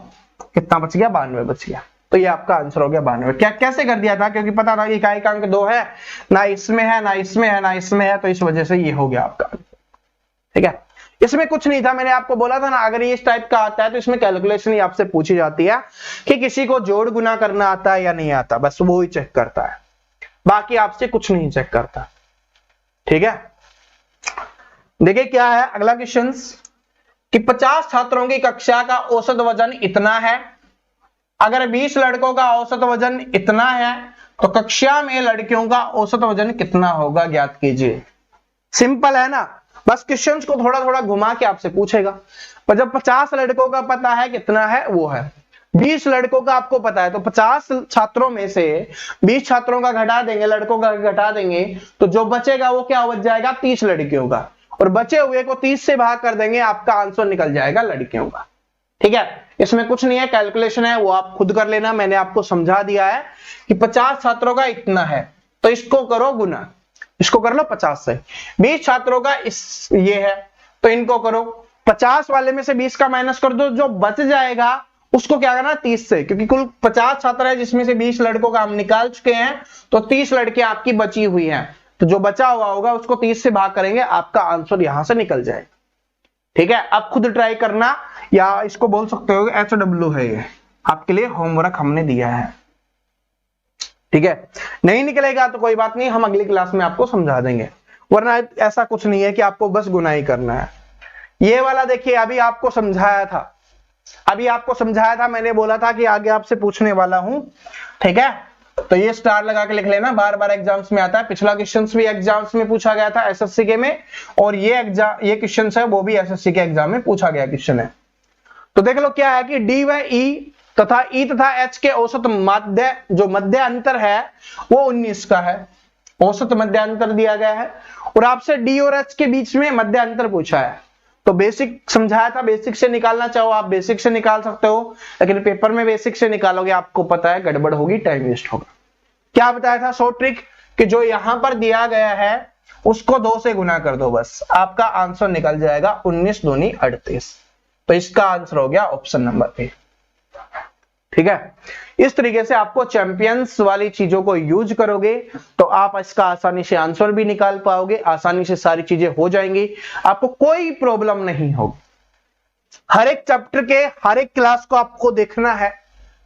Speaker 1: कितना बच गया? 92 बच गया। तो ये आपका आंसर हो गया 92। क्या कैसे कर दिया था? क्योंकि पता था इकाई का अंक 2 है, ना इसमें है ना इसमें है ना इसमें है, तो इस वजह से ये हो गया आपका। ठीक है, इसमें कुछ नहीं था। मैंने आपको बोला था ना, अगर ये इस टाइप का आता है तो इसमें कैलकुलेशन ही आपसे पूछी जाती है कि किसी को जोड़ गुना करना आता है या नहीं आता, बस वो ही चेक करता है, बाकी आपसे कुछ नहीं चेक करता। ठीक है, देखिए क्या है अगला क्वेश्चन कि 50 छात्रों की कक्षा का औसत वजन इतना है। अगर 20 लड़कों का औसत वजन इतना है तो कक्षा में लड़कियों का औसत वजन कितना होगा, ज्ञात कीजिए। सिंपल है ना, बस क्वेश्चंस को थोड़ा थोड़ा घुमा के आपसे पूछेगा। पर जब 50 लड़कों का पता है कितना है वो है, 20 लड़कों का आपको पता है, तो 50 छात्रों में से 20 छात्रों का घटा देंगे, लड़कों का घटा देंगे, तो जो बचेगा वो क्या बच जाएगा? 30 लड़कियों का, और बचे हुए को 30 से भाग कर देंगे, आपका आंसर निकल जाएगा लड़कियों का। ठीक है, इसमें कुछ नहीं है, कैलकुलेशन है वो आप खुद कर लेना। मैंने आपको समझा दिया है कि 50 छात्रों का इतना है, तो इसको करो गुना, इसको कर लो 50 से। 20 छात्रों का इस ये है, तो इनको करो 50 वाले में से 20 का माइनस कर दो, जो बच जाएगा उसको क्या करना? 30 से, क्योंकि कुल 50 छात्र है जिसमें से 20 लड़कों का हम निकाल चुके हैं, तो 30 लड़कियां आपकी बची हुई हैं, तो जो बचा हुआ होगा उसको 30 से भाग करेंगे, आपका आंसर यहां से निकल जाएगा। ठीक है, आप खुद ट्राई करना, या इसको बोल सकते हो HW है, ये आपके लिए होमवर्क हमने दिया है। ठीक है, नहीं निकलेगा तो कोई बात नहीं, हम अगली क्लास में आपको समझा देंगे, वरना ऐसा कुछ नहीं है कि आपको बस गुनाही करना है। ये वाला देखिए, अभी आपको समझाया था, मैंने बोला था कि आगे आपसे पूछने वाला हूं। ठीक है, तो ये स्टार लगा के लिख लेना, बार बार एग्जाम्स में आता है। पिछला क्वेश्चन भी एग्जाम्स में पूछा गया था एसएससी के में, और ये क्वेश्चन है वो भी एसएससी के एग्जाम में पूछा गया क्वेश्चन है। तो देख लो क्या है कि डी व ई तथा ई तथा एच के औसत मध्य जो मध्य अंतर है वो 19 का है, औसत मध्य अंतर दिया गया है, और आपसे डी और एच के बीच में मध्य अंतर पूछा है। तो बेसिक समझाया था, बेसिक से निकालना चाहो आप बेसिक से निकाल सकते हो, लेकिन पेपर में बेसिक से निकालोगे आपको पता है गड़बड़ होगी, टाइम वेस्ट होगा। क्या बताया था शॉर्ट ट्रिक कि जो यहां पर दिया गया है उसको 2 से गुना कर दो, बस आपका आंसर निकल जाएगा 19 दूनी 38। तो इसका आंसर हो गया ऑप्शन नंबर ए। ठीक है, इस तरीके से आपको चैंपियंस वाली चीजों को यूज करोगे तो आप इसका आसानी से आंसर भी निकाल पाओगे, आसानी से सारी चीजें हो जाएंगी, आपको कोई प्रॉब्लम नहीं होगी। हर एक चैप्टर के हर एक क्लास को आपको देखना है,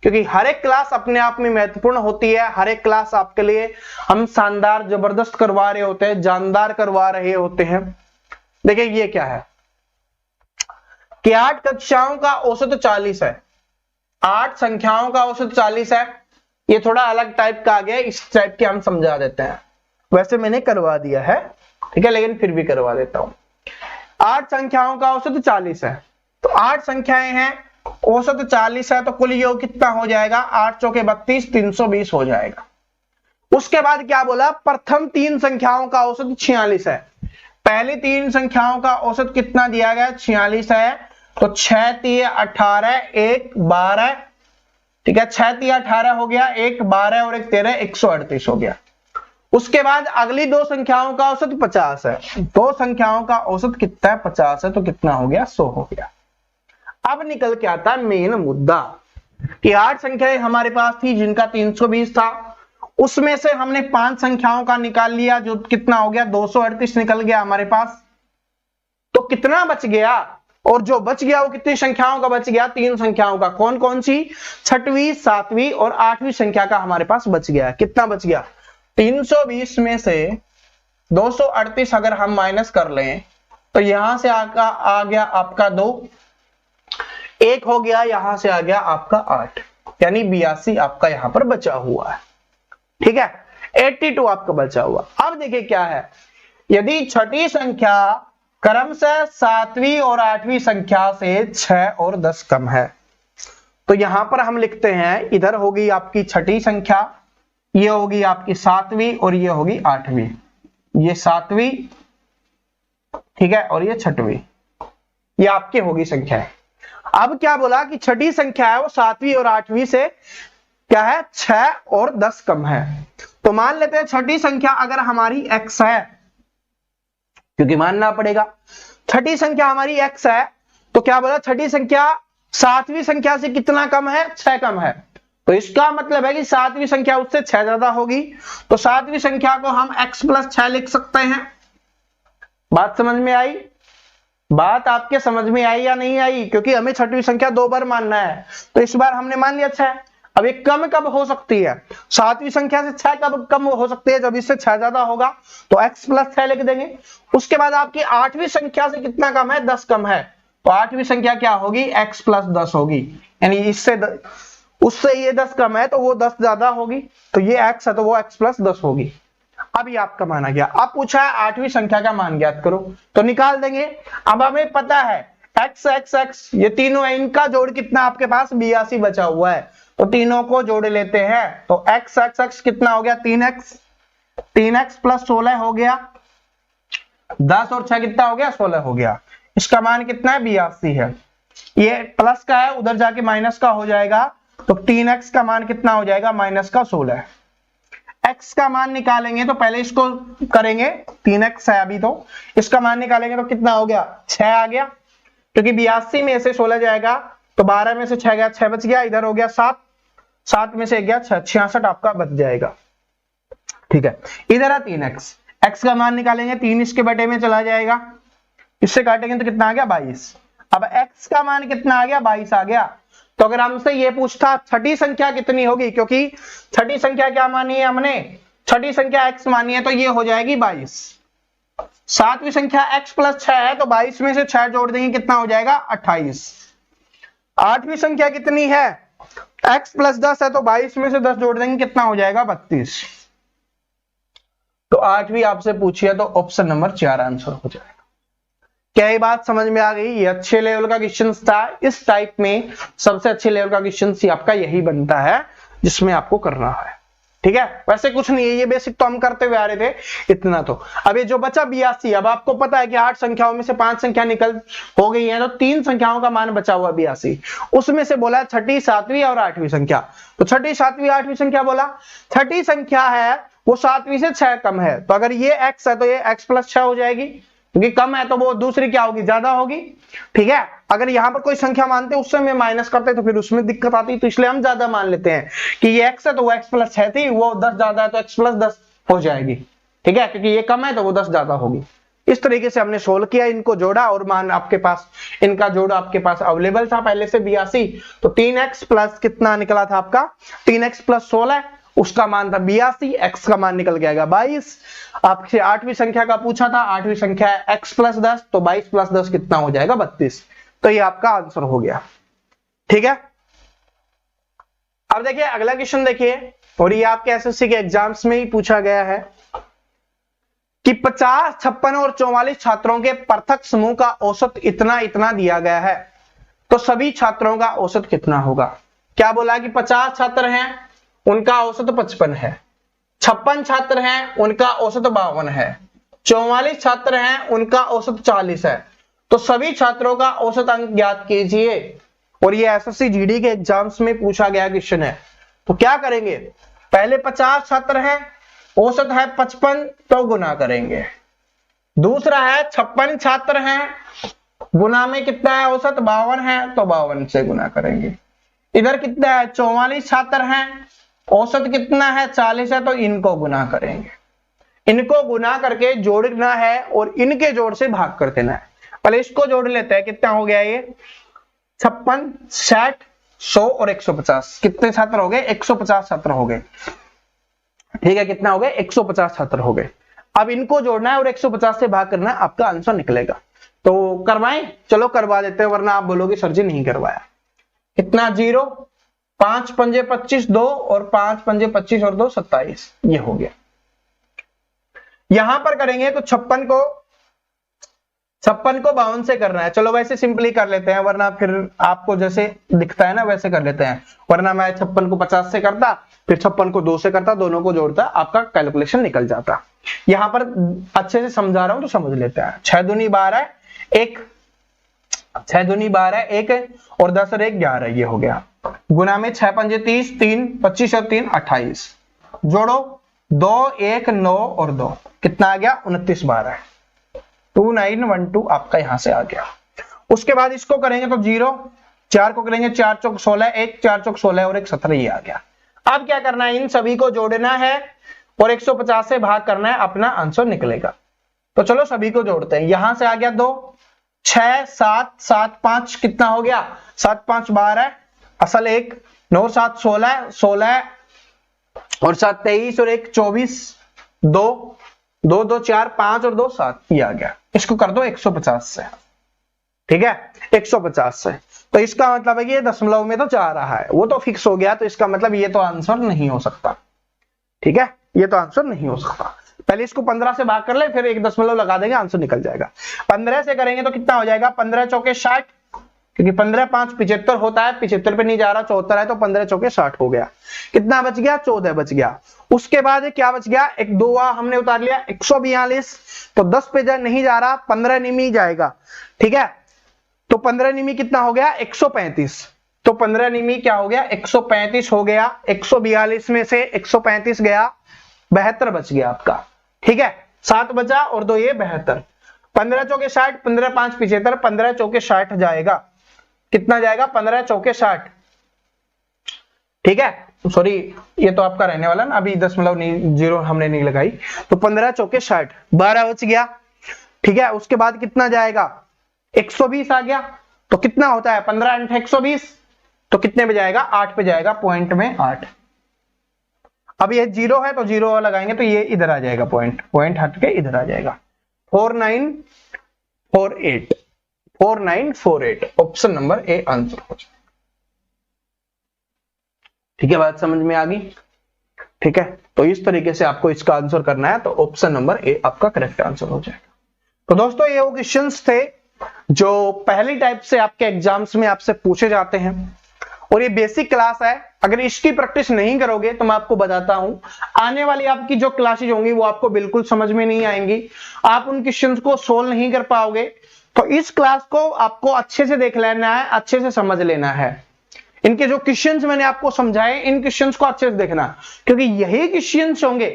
Speaker 1: क्योंकि हर एक क्लास अपने आप में महत्वपूर्ण होती है। हर एक क्लास आपके लिए हम शानदार जबरदस्त करवा रहे होते हैं, जानदार करवा रहे होते हैं। देखिए ये क्या है कि 8 कक्षाओं का औसत 40 है, 8 संख्याओं का औसत 40 है। ये थोड़ा अलग टाइप का आ गया, इस टाइप के हम समझा देते हैं, वैसे मैंने करवा दिया है, ठीक है, लेकिन फिर भी करवा देता हूं। 8 संख्याओं का औसत 40 है, तो 8 संख्याएं हैं, औसत 40 है, तो कुल योग कितना हो जाएगा? 8 चौके 32, 320 हो जाएगा। उसके बाद क्या बोला? प्रथम 3 संख्याओं का औसत 46 है। पहली 3 संख्याओं का औसत कितना दिया गया? 46 है, तो 6 3 18, 1 12, ठीक है, 6 3 18 हो गया, 1 12 और 1 13, 138 हो गया। उसके बाद अगली 2 संख्याओं का औसत 50 है, 2 संख्याओं का औसत कितना है? 50 है, तो कितना हो गया? 100 हो गया। अब निकल के आता है मेन मुद्दा कि 8 संख्याएं हमारे पास थी जिनका 320 था, उसमें से हमने 5 संख्याओं का निकाल लिया, जो कितना हो गया? 238 निकल गया हमारे पास। तो कितना बच गया? और जो बच गया वो कितनी संख्याओं का बच गया? 3 संख्याओं का। कौन कौन सी? 6वीं, 7वीं और 8वीं संख्या का हमारे पास बच गया। कितना बच गया? 320 में से 238 अगर हम माइनस कर लें तो यहां से आ गया आपका 2, 1 हो गया, यहां से आ गया आपका 8, यानी 82 आपका यहां पर बचा हुआ है। ठीक है, 82 आपका बचा हुआ। अब देखिए क्या है, यदि छठी संख्या क्रमशः 7वीं और 8वीं संख्या से 6 और 10 कम है, तो यहां पर हम लिखते हैं, इधर होगी आपकी छठी संख्या, ये होगी आपकी 7वीं और ये होगी 8वीं, ये 7वीं, ठीक है, और ये 6वीं, ये आपकी होगी संख्या। अब क्या बोला कि छठी संख्या है वो 7वीं और 8वीं से क्या है? 6 और 10 कम है। तो मान लेते हैं छठी संख्या अगर हमारी x है, क्योंकि मानना पड़ेगा छठी संख्या हमारी x है, तो क्या बोला? छठी संख्या 7वीं संख्या से कितना कम है? 6 कम है। तो इसका मतलब है कि 7वीं संख्या उससे 6 ज्यादा होगी, तो 7वीं संख्या को हम x + 6 लिख सकते हैं। बात समझ में आई? बात आपके समझ में आई या नहीं आई? क्योंकि हमें छठवीं संख्या 2 बार मानना है, तो इस बार हमने मान लिया 6। अब ये कम कब हो सकती है? 7वीं संख्या से 6 कब कम हो सकती है? जब इससे 6 ज्यादा होगा, तो x + 6 लिख देंगे। उसके बाद आपकी 8वीं संख्या से कितना कम है? 10 कम है, तो 8वीं संख्या क्या होगी? x + 10 होगी, यानी इससे उससे ये 10 कम है तो वो 10 ज्यादा होगी, तो ये x है तो वो x + 10 होगी। अब ये आपका माना गया। अब पूछा है 8वीं संख्या का मान ज्ञात करो, तो निकाल देंगे। अब हमें पता है x x x ये तीनों है, इनका जोड़ कितना आपके पास? 82 बचा हुआ है, तो तीनों को जोड़ लेते हैं। तो x x x कितना हो गया? 3x, 3x + 16 हो गया, 10 और 6 कितना हो गया? 16 हो गया। इसका मान कितना है? 82 है। ये प्लस का है, उधर जाके माइनस का हो जाएगा, तो 3x का मान कितना हो जाएगा? -16। x का मान निकालेंगे तो पहले इसको करेंगे, 3x है अभी, तो इसका मान निकालेंगे तो कितना हो गया? 6 आ गया, क्योंकि 82 में से 16 जाएगा तो 12 में से 6 गया, 6 बच गया, इधर हो गया 7, 7 में से 1 गया 6, 66 आपका बच जाएगा। ठीक है, इधर है 3x, x का मान निकालेंगे, 3 इसके बटे में चला जाएगा, इससे काटेंगे तो कितना आ गया? 22। अब x का मान कितना आ गया? 22 आ गया। तो अगर हमसे ये पूछता छठी संख्या कितनी होगी, क्योंकि छठी संख्या क्या मानी है हमने? छठी संख्या x मानी है, तो ये हो जाएगी 22। 7वीं संख्या x + 6 है, तो 22 में से 6 जोड़ देंगे, कितना हो जाएगा? 28। 8वीं संख्या कितनी है? x प्लस 10 है तो 22 में से 10 जोड़ देंगे, कितना हो जाएगा 32। तो 8वीं आपसे पूछी है तो ऑप्शन नंबर 4 आंसर हो जाएगा। क्या ये बात समझ में आ गई? ये अच्छे लेवल का क्वेश्चन था। इस टाइप में सबसे अच्छे लेवल का क्वेश्चन आपका यही बनता है जिसमें आपको करना है, ठीक है। वैसे कुछ नहीं है, ये बेसिक तो हम करते हुए आ रहे थे, इतना तो। अब ये जो बचा 82, अब आपको पता है कि 8 संख्याओं में से 5 संख्या निकल हो गई है, तो 3 संख्याओं का मान बचा हुआ 82, उसमें से बोला छठी, 7वीं और 8वीं संख्या। तो छठी, 7वीं, 8वीं संख्या बोला। छठी संख्या है वो 7वीं से 6 कम है, तो अगर ये x है तो ये x प्लस 6 हो जाएगी, क्योंकि कम है तो वो दूसरी क्या होगी, ज्यादा होगी, ठीक है। अगर यहां पर कोई संख्या मानते उससे में माइनस करते तो फिर उसमें दिक्कत आती, तो इसलिए हम ज्यादा मान लेते हैं कि ये x है तो वो x प्लस 6 थी, वो 10 ज्यादा है तो x प्लस 10 हो जाएगी, ठीक है, क्योंकि ये कम है तो वो 10 ज्यादा होगी। इस तरीके से हमने सोल्व किया, इनको जोड़ा और मान आपके पास, इनका जोड़ आपके पास अवेलेबल था पहले से 82, तो 3x प्लस कितना निकला था आपका, 3x प्लस 16, उसका मान था 82, x का मान निकल गया 22। आपसे 8वीं संख्या का पूछा था, 8वीं संख्या है x प्लस 10, तो 22 प्लस 10 कितना हो जाएगा 32। तो ये आपका आंसर हो गया, ठीक है। अब देखिए अगला क्वेश्चन देखिए, और ये आपके एसएससी के एग्जाम्स में ही पूछा गया है कि 50, 56 और 44 छात्रों के पृथक समूह का औसत इतना इतना दिया गया है, तो सभी छात्रों का औसत कितना होगा। क्या बोला कि 50 छात्र हैं, उनका औसत 55 है, 56 छात्र हैं, उनका औसत 52 है, 44 छात्र हैं, उनका औसत 40 है, तो सभी छात्रों का औसत अंक ज्ञात कीजिए। और ये एसएससी जीडी के एग्जाम्स में पूछा गया क्वेश्चन है। तो क्या करेंगे, पहले 50 छात्र हैं, औसत है 55, तो गुना करेंगे। दूसरा है 56 छात्र हैं, गुना में कितना है, औसत 52 है, तो 52 से गुना करेंगे। इधर कितना है, 44 छात्र हैं, औसत कितना है 40 है, तो इनको गुना करेंगे। इनको गुना करके जोड़ना है और इनके जोड़ से भाग कर देना है। पहले इसको जोड़ लेते हैं, कितना हो गया ये 56, 60, 100 और 150, कितने छात्र हो गए, 150 छात्र हो गए, ठीक है। कितना हो गए, 150 छात्र हो गए। अब इनको जोड़ना है और 150 से भाग करना है, आपका आंसर निकलेगा। तो करवाएं, चलो करवा देते हैं, वरना आप बोलोगे सर जी नहीं करवाया। कितना 0, 5 पंजे 25, 2 और 5 पंजे 25 और 2 27, ये हो गया। यहां पर करेंगे तो 56 को 52 से करना है। चलो वैसे सिंपली कर लेते हैं, वरना फिर आपको जैसे दिखता है ना वैसे कर लेते हैं, वरना मैं 56 को 50 से करता, फिर 56 को 2 से करता, दोनों को जोड़ता, आपका कैलकुलेशन निकल जाता। यहां पर अच्छे से समझा रहा हूं तो समझ लेते हैं। 6 दूनी 12, 1, 6 दूनी 12, 1 और 10 और 1 11, ये हो गया। गुना में 6 पंजे 30, 3 25 और 3 28, जोड़ो 2 1 9 और 2, कितना आ गया 29 12, 2912 आपका यहां से आ गया। उसके बाद इसको करेंगे तो 0, 4 को करेंगे 4 चौक 16, 1 4 चौक 16 और 1 17, ये आ गया। अब क्या करना है, इन सभी को जोड़ना है और 150 से भाग करना है, अपना आंसर निकलेगा। तो चलो सभी को जोड़ते हैं। यहां से आ गया 2, 6 7 7 5, कितना हो गया 7 5 12, असल 1, 9 7 16, 16 और 7 23 और 1 24, 2 2 2 4 5 और 2 7, ये आ गया। इसको कर दो 150 से, ठीक है, 150 से। तो इसका मतलब है कि ये दशमलव में तो जा रहा है, वो तो फिक्स हो गया, तो इसका मतलब ये तो आंसर नहीं हो सकता, ठीक है, ये तो आंसर नहीं हो सकता। पहले इसको 15 से भाग कर ले, फिर 1 दशमलव लगा देंगे, आंसर निकल जाएगा। 15 से करेंगे तो कितना हो जाएगा, 15 चौके 60, क्योंकि 15 5 75 होता है, 75 पे नहीं जा रहा, 74 है, तो 15 चौके 60 हो गया। कितना बच गया, 14 बच गया। उसके बाद क्या बच गया, एक 2 हमने उतार लिया, 142, तो 10 पे नहीं जा रहा, 15 निमी जाएगा, ठीक है। तो 15 निमी कितना हो गया 135, तो 15 निमी क्या हो गया 135 हो गया। 142 में से 135 गया, 72 बच गया आपका, ठीक है। 7 बचा और 2 ये 72, 15 चौके 60, 15 5 75, 15 चौके 60 जाएगा, कितना जाएगा 15 चौके 60, ठीक है। सॉरी ये तो आपका रहने वाला ना, अभी दशमलव नहीं, 0 हमने नहीं लगाई, तो 15 चौके 60, 12 बच गया, ठीक है। उसके बाद कितना जाएगा 120 आ गया, तो कितना होता है 15 × 120, तो कितने पे जाएगा 8 पे जाएगा, पॉइंट में 8। अब ये 0 है तो 0 लगाएंगे, तो ये इधर आ जाएगा, पॉइंट हट के इधर आ जाएगा। 4948, 4948 ऑप्शन नंबर ए आंसर हो जाएगा। ठीक है, बात समझ में आ गई? ठीक है, तो इस तरीके से आपको इसका आंसर करना है, तो ऑप्शन नंबर ए आपका करेक्ट आंसर हो जाएगा। तो दोस्तों ये वो क्वेश्चंस थे जो पहली टाइप से आपके एग्जाम्स में आपसे पूछे जाते हैं, और ये बेसिक क्लास है। अगर इसकी प्रैक्टिस नहीं करोगे तो मैं आपको बताता हूं, आने वाली आपकी जो क्लासेज होंगी वो आपको बिल्कुल समझ में नहीं आएंगी, आप उन क्वेश्चंस को सोल्व नहीं कर पाओगे। तो इस क्लास को आपको अच्छे से देख लेना है, अच्छे से समझ लेना है। इनके जो क्वेश्चंस मैंने आपको समझाए, इन क्वेश्चंस को अच्छे से देखना, क्योंकि यही क्वेश्चंस होंगे,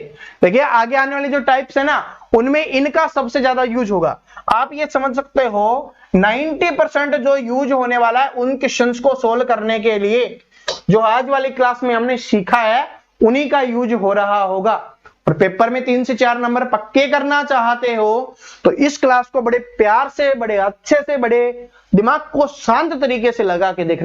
Speaker 1: देखिए आगे आने वाली जो टाइप्स है ना, उनमें इनका सबसे ज्यादा यूज होगा। आप ये समझ सकते हो 90% जो यूज होने वाला है उन क्वेश्चंस को सोल्व करने के लिए, जो आज वाली क्लास में हमने सीखा है, उन्हीं का यूज हो रहा होगा। और पेपर में 3 से 4 नंबर पक्के करना चाहते हो तो इस क्लास को बड़े प्यार से, बड़े अच्छे से, बड़े दिमाग को शांत तरीके से लगा के देखना।